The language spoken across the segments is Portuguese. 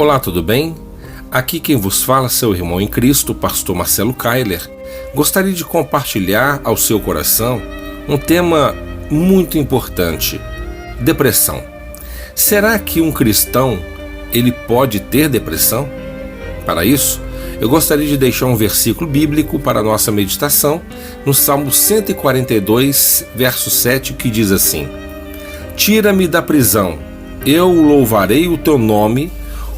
Olá, tudo bem? Aqui quem vos fala é seu irmão em Cristo, pastor Marcelo Keiler. Gostaria de compartilhar ao seu coração um tema muito importante: depressão. Será que um cristão ele pode ter depressão? Para isso, eu gostaria de deixar um versículo bíblico para a nossa meditação no Salmo 142, verso 7, que diz assim: Tira-me da prisão, eu louvarei o teu nome,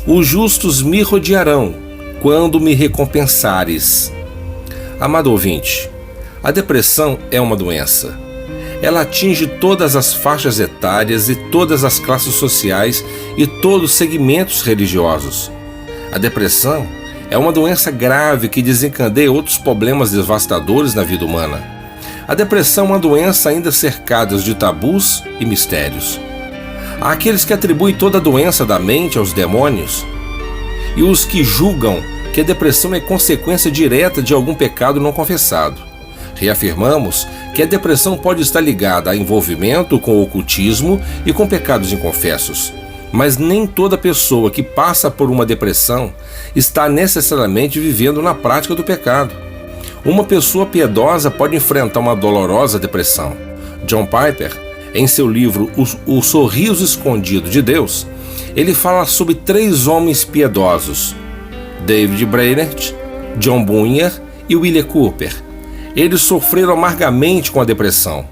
os justos me rodearão quando me recompensares. Amado ouvinte, a depressão é uma doença. Ela atinge todas as faixas etárias e todas as classes sociais e todos os segmentos religiosos. A depressão é uma doença grave que desencadeia outros problemas devastadores na vida humana. A depressão é uma doença ainda cercada de tabus e mistérios. Há aqueles que atribuem toda a doença da mente aos demônios e os que julgam que a depressão é consequência direta de algum pecado não confessado. Reafirmamos que a depressão pode estar ligada a envolvimento com o ocultismo e com pecados inconfessos, mas nem toda pessoa que passa por uma depressão está necessariamente vivendo na prática do pecado. Uma pessoa piedosa pode enfrentar uma dolorosa depressão. John Piper, em seu livro O Sorriso Escondido de Deus, ele fala sobre 3 homens piedosos: David Brainerd, John Bunyan e William Cooper. Eles sofreram amargamente com a depressão.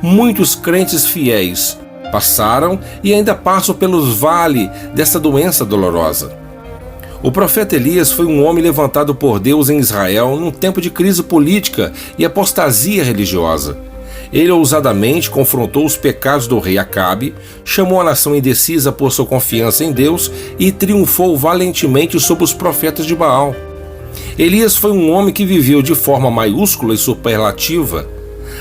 Muitos crentes fiéis passaram e ainda passam pelos vales dessa doença dolorosa. O profeta Elias foi um homem levantado por Deus em Israel num tempo de crise política e apostasia religiosa. Ele ousadamente confrontou os pecados do rei Acabe, chamou a nação indecisa por sua confiança em Deus e triunfou valentemente sobre os profetas de Baal. Elias foi um homem que viveu de forma maiúscula e superlativa.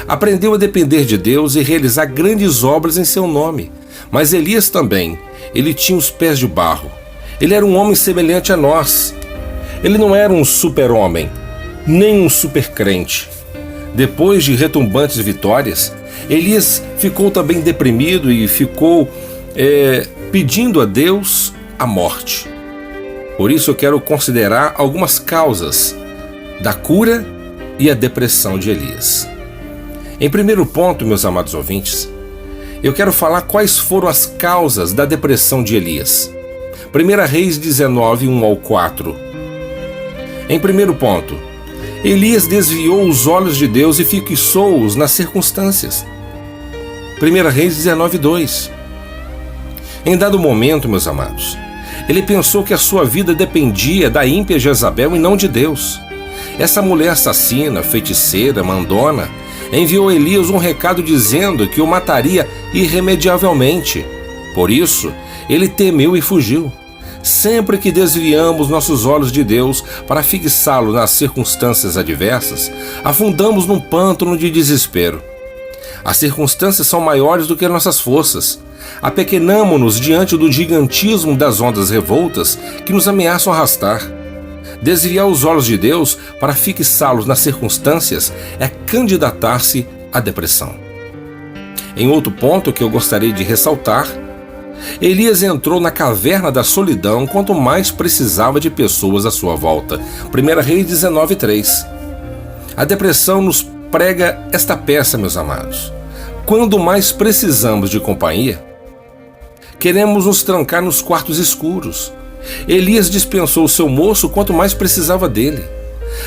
Aprendeu a depender de Deus e realizar grandes obras em seu nome. Mas Elias também, ele tinha os pés de barro. Ele era um homem semelhante a nós. Ele não era um super-homem, nem um super-crente. Depois de retumbantes vitórias, Elias ficou também deprimido e ficou pedindo a Deus a morte. Por isso eu quero considerar algumas causas da cura e a depressão de Elias. Em primeiro ponto, meus amados ouvintes, eu quero falar quais foram as causas da depressão de Elias. 1 Reis 19, 1 ao 4. Em primeiro ponto, Elias desviou os olhos de Deus e fixou-os nas circunstâncias. 1 Reis 19, 2. Em dado momento, meus amados, ele pensou que a sua vida dependia da ímpia Jezabel e não de Deus. Essa mulher assassina, feiticeira, mandona, enviou a Elias um recado dizendo que o mataria irremediavelmente. Por isso, ele temeu e fugiu. Sempre que desviamos nossos olhos de Deus para fixá-lo nas circunstâncias adversas, afundamos num pântano de desespero. As circunstâncias são maiores do que nossas forças. Apequenamo-nos diante do gigantismo das ondas revoltas que nos ameaçam arrastar. Desviar os olhos de Deus para fixá-los nas circunstâncias é candidatar-se à depressão. Em outro ponto que eu gostaria de ressaltar, Elias entrou na caverna da solidão quanto mais precisava de pessoas à sua volta. 1 Reis 19, 3. A depressão nos prega esta peça, meus amados. Quando mais precisamos de companhia, queremos nos trancar nos quartos escuros. Elias dispensou o seu moço quanto mais precisava dele.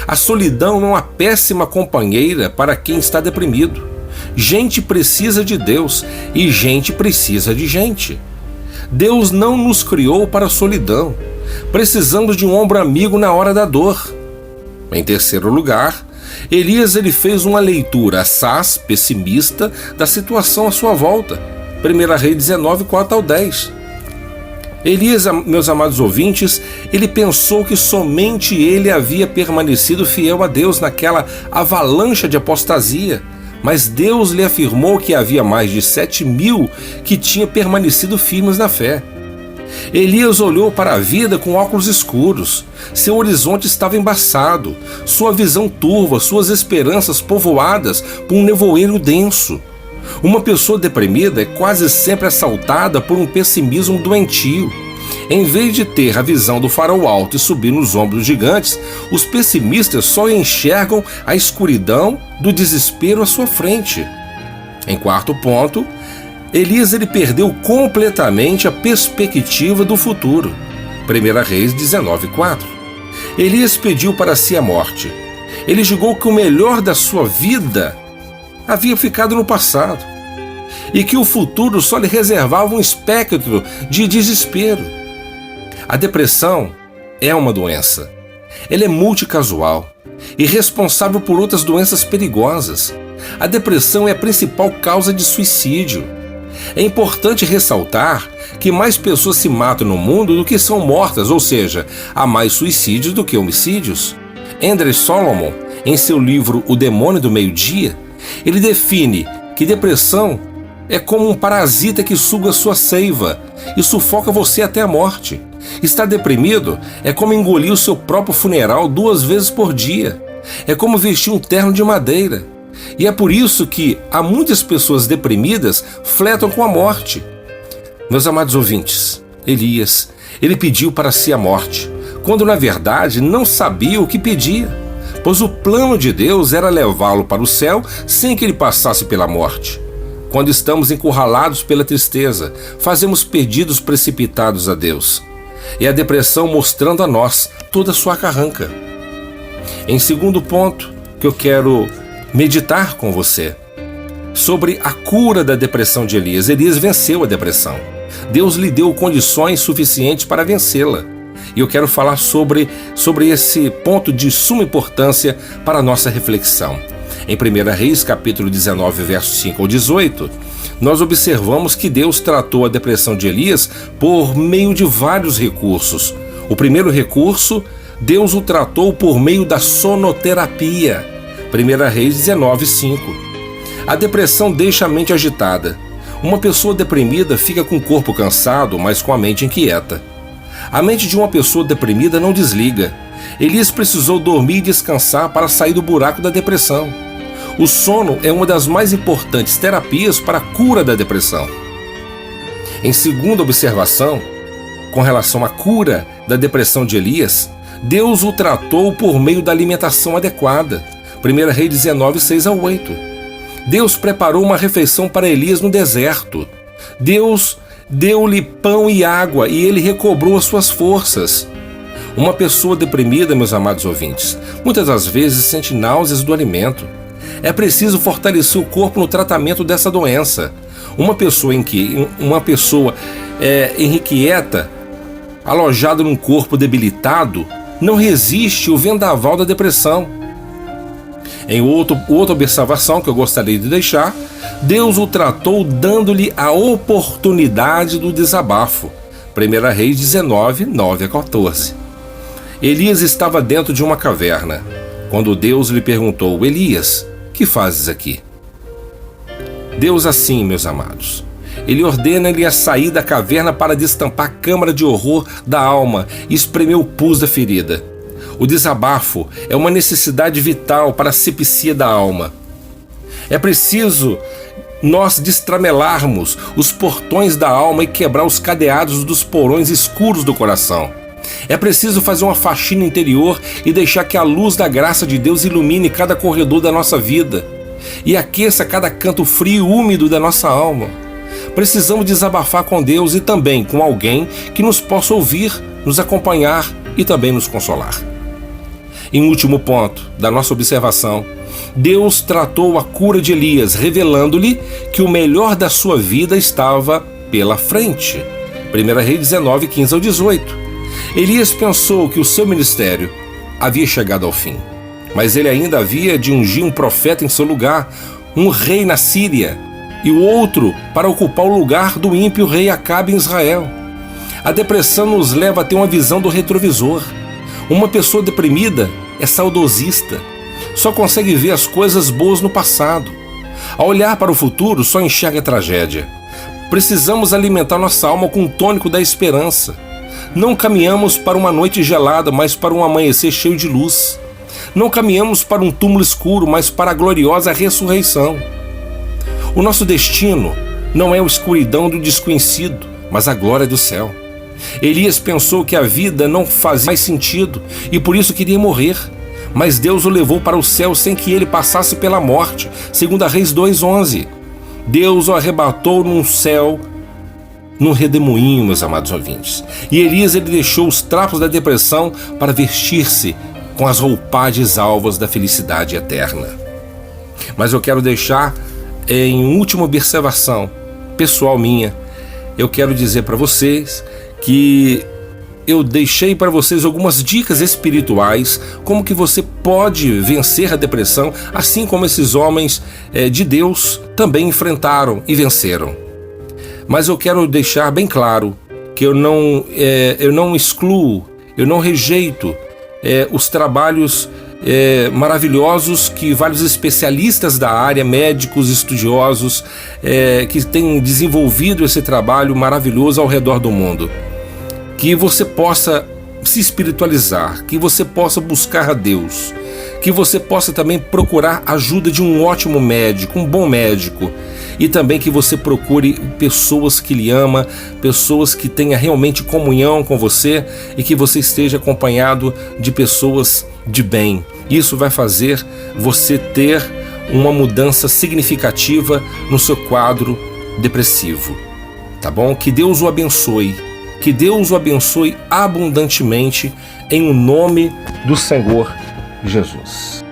A solidão é uma péssima companheira para quem está deprimido. Gente precisa de Deus e gente precisa de gente. Deus não nos criou para a solidão. Precisamos de um ombro amigo na hora da dor. Em terceiro lugar, Elias fez uma leitura assaz, pessimista, da situação à sua volta. 1 Reis 19, 4 ao 10. Elias, meus amados ouvintes, ele pensou que somente ele havia permanecido fiel a Deus naquela avalanche de apostasia. Mas Deus lhe afirmou que havia mais de 7.000 que tinham permanecido firmes na fé. Elias olhou para a vida com óculos escuros. Seu horizonte estava embaçado, sua visão turva, suas esperanças povoadas por um nevoeiro denso. Uma pessoa deprimida é quase sempre assaltada por um pessimismo doentio. Em vez de ter a visão do farol alto e subir nos ombros gigantes, os pessimistas só enxergam a escuridão do desespero à sua frente. Em quarto ponto, Elias perdeu completamente a perspectiva do futuro. 1 Reis 19:4. Elias pediu para si a morte. Ele julgou que o melhor da sua vida havia ficado no passado e que o futuro só lhe reservava um espectro de desespero. A depressão é uma doença. Ela é multicasual e responsável por outras doenças perigosas. A depressão é a principal causa de suicídio. É importante ressaltar que mais pessoas se matam no mundo do que são mortas, ou seja, há mais suicídios do que homicídios. Andrew Solomon, em seu livro O Demônio do Meio-Dia, ele define que depressão é como um parasita que suga sua seiva e sufoca você até a morte. Estar deprimido é como engolir o seu próprio funeral 2 vezes por dia. É como vestir um terno de madeira. E é por isso que há muitas pessoas deprimidas flertam com a morte. Meus amados ouvintes, Elias, ele pediu para si a morte, quando na verdade não sabia o que pedia, pois o plano de Deus era levá-lo para o céu sem que ele passasse pela morte. Quando estamos encurralados pela tristeza, fazemos pedidos precipitados a Deus. E a depressão mostrando a nós toda a sua carranca. Em segundo ponto, que eu quero meditar com você, sobre a cura da depressão de Elias. Elias venceu a depressão. Deus lhe deu condições suficientes para vencê-la. E eu quero falar sobre esse ponto de suma importância para a nossa reflexão. Em 1 Reis, capítulo 19, versos 5 ao 18, nós observamos que Deus tratou a depressão de Elias por meio de vários recursos. O primeiro recurso, Deus o tratou por meio da sonoterapia. 1 Reis 19, 5. A depressão deixa a mente agitada. Uma pessoa deprimida fica com o corpo cansado, mas com a mente inquieta. A mente de uma pessoa deprimida não desliga. Elias precisou dormir e descansar para sair do buraco da depressão. O sono é uma das mais importantes terapias para a cura da depressão. Em segunda observação, com relação à cura da depressão de Elias, Deus o tratou por meio da alimentação adequada. 1 Reis 19, 6 a 8. Deus preparou uma refeição para Elias no deserto. Deus deu-lhe pão e água e ele recobrou as suas forças. Uma pessoa deprimida, meus amados ouvintes, muitas das vezes sente náuseas do alimento. É preciso fortalecer o corpo no tratamento dessa doença. Uma pessoa irrequieta, alojada num corpo debilitado, não resiste ao vendaval da depressão. Em outra observação que eu gostaria de deixar, Deus o tratou dando-lhe a oportunidade do desabafo. 1 Reis 19, 9 a 14. Elias estava dentro de uma caverna, quando Deus lhe perguntou: Elias, que fazes aqui? Deus assim, meus amados, ele ordena-lhe a sair da caverna para destampar a câmara de horror da alma e espremer o pus da ferida. O desabafo é uma necessidade vital para a asepsia da alma. É preciso nós destramelarmos os portões da alma e quebrar os cadeados dos porões escuros do coração. É preciso fazer uma faxina interior e deixar que a luz da graça de Deus ilumine cada corredor da nossa vida e aqueça cada canto frio e úmido da nossa alma. Precisamos desabafar com Deus e também com alguém que nos possa ouvir, nos acompanhar e também nos consolar. Em último ponto da nossa observação, Deus tratou a cura de Elias, revelando-lhe que o melhor da sua vida estava pela frente. 1 Reis 19, 15 ao 18. Elias pensou que o seu ministério havia chegado ao fim, mas ele ainda havia de ungir um profeta em seu lugar, um rei na Síria, e o outro para ocupar o lugar do ímpio rei Acabe em Israel. A depressão nos leva a ter uma visão do retrovisor. Uma pessoa deprimida é saudosista, só consegue ver as coisas boas no passado. Ao olhar para o futuro, só enxerga a tragédia. Precisamos alimentar nossa alma com o tônico da esperança. Não caminhamos para uma noite gelada, mas para um amanhecer cheio de luz. Não caminhamos para um túmulo escuro, mas para a gloriosa ressurreição. O nosso destino não é a escuridão do desconhecido, mas a glória do céu. Elias pensou que a vida não fazia mais sentido e por isso queria morrer. Mas Deus o levou para o céu sem que ele passasse pela morte, segundo Reis 2:11. Deus o arrebatou num céu, num redemoinho, meus amados ouvintes. E Elias, ele deixou os trapos da depressão para vestir-se com as roupagens alvas da felicidade eterna. Mas eu quero deixar em última observação pessoal minha, eu quero dizer para vocês que eu deixei para vocês algumas dicas espirituais, como que você pode vencer a depressão, assim como esses homens de Deus também enfrentaram e venceram. Mas eu quero deixar bem claro que eu não excluo, eu não rejeito os trabalhos maravilhosos que vários especialistas da área, médicos, estudiosos, que têm desenvolvido esse trabalho maravilhoso ao redor do mundo. Que você possa se espiritualizar, que você possa buscar a Deus, que você possa também procurar a ajuda de um ótimo médico, um bom médico, e também que você procure pessoas que lhe amam, pessoas que tenham realmente comunhão com você e que você esteja acompanhado de pessoas de bem. Isso vai fazer você ter uma mudança significativa no seu quadro depressivo, tá bom? Que Deus o abençoe. Que Deus o abençoe abundantemente em o nome do Senhor Jesus.